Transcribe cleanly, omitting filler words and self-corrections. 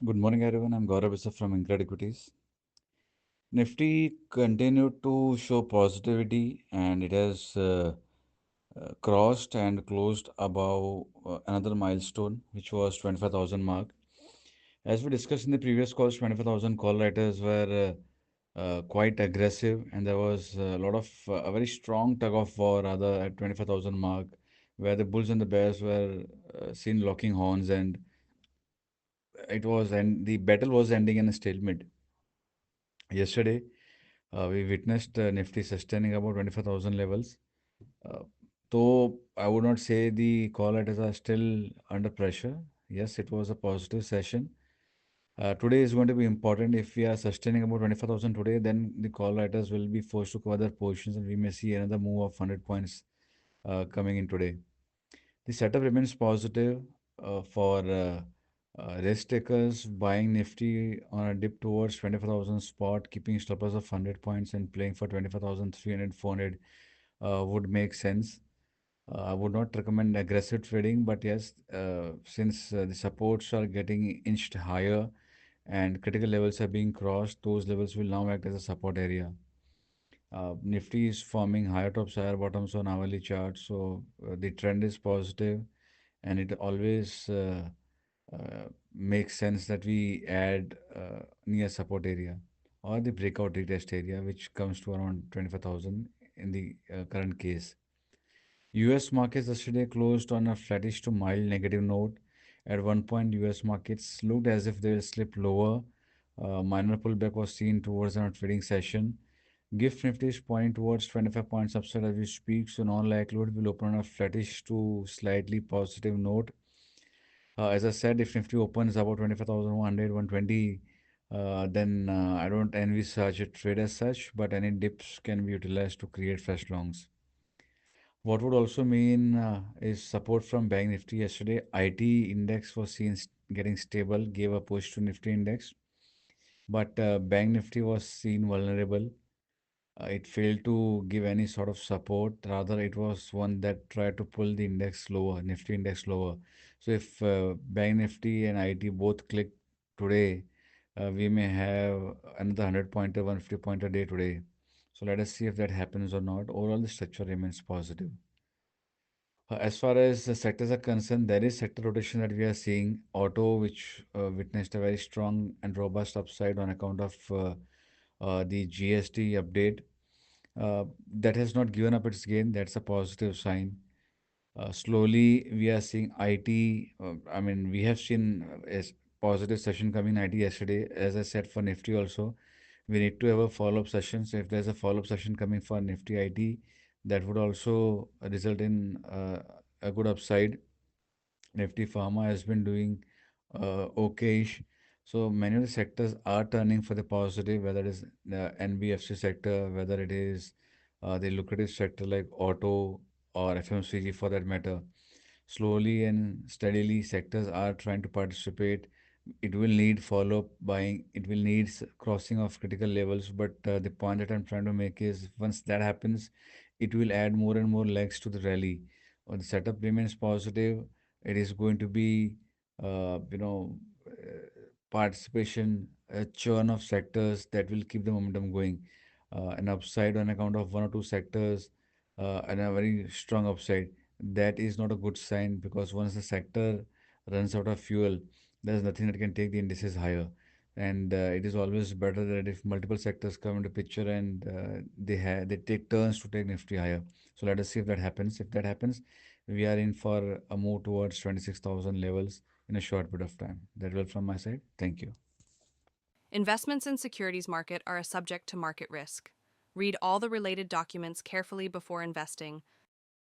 Good morning, everyone. I'm Gaurav Bisa from InCred Equities. Nifty continued to show positivity and it has crossed and closed above another milestone, which was 25,000 mark. As we discussed in the previous calls, 25,000 call writers were quite aggressive, and there was a lot of a very strong tug of war rather at 25,000 mark, where the bulls and the bears were seen locking horns, and the battle was ending in a stalemate. Yesterday, we witnessed Nifty sustaining about 25,000 levels. Uh, though I would not say the call letters are still under pressure. Yes, it was a positive session. Today is going to be important. If we are sustaining about 25,000 today, then the call writers will be forced to cover their positions and we may see another move of 100 points coming in today. The setup remains positive for risk takers buying Nifty on a dip towards 25,000 spot, keeping stop loss of 100 points and playing for 25,300, 400 would make sense. I would not recommend aggressive trading, but yes, since the supports are getting inched higher and critical levels are being crossed, those levels will now act as a support area. Nifty is forming higher tops, higher bottoms on hourly chart, so the trend is positive, and it always makes sense that we add near support area or the breakout retest area, which comes to around 25,000 in the current case. US markets yesterday closed on a flattish to mild negative note. At one point, US markets looked as if they will slip lower. Minor pullback was seen towards our trading session. GIFT Nifty is pointing towards 25 points upside as we speak, so non-likelihood will open on a flattish to slightly positive note. As I said, if Nifty opens about 25,100, 120, then I don't envy such a trade as such, but any dips can be utilized to create fresh longs. What would also mean is support from Bank Nifty yesterday. IT index was seen getting stable, gave a push to Nifty index, but Bank Nifty was seen vulnerable. It failed to give any sort of support. Rather, it was one that tried to pull the index lower, Nifty index lower. So if Bank Nifty and IT both click today, we may have another 100 pointer, 150 pointer day today. So let us see if that happens or not. Overall, the structure remains positive. As far as the sectors are concerned, there is sector rotation that we are seeing. Auto, which witnessed a very strong and robust upside on account of the GST update, that has not given up its gain. That's a positive sign. Slowly, we are seeing IT. I mean, we have seen a positive session coming in IT yesterday. As I said for Nifty also, we need to have a follow-up session. So if there's a follow-up session coming for Nifty IT, that would also result in a good upside. Nifty Pharma has been doing okayish. So many of the sectors are turning for the positive, whether it is the NBFC sector, whether it is the lucrative sector like auto or FMCG for that matter. Slowly and steadily, sectors are trying to participate. It will need follow-up buying. It will need crossing of critical levels. But the point that I'm trying to make is once that happens, it will add more and more legs to the rally. The setup remains positive. It is going to be, participation, a churn of sectors that will keep the momentum going. An upside on account of one or two sectors and a very strong upside. That is not a good sign because once the sector runs out of fuel, there's nothing that can take the indices higher. And it is always better that if multiple sectors come into picture and they take turns to take Nifty higher. So let us see if that happens. If that happens, we are in for a move towards 26,000 levels in a short bit of time. That will from my side. Thank you. Investments in securities market are a subject to market risk. Read all the related documents carefully before investing.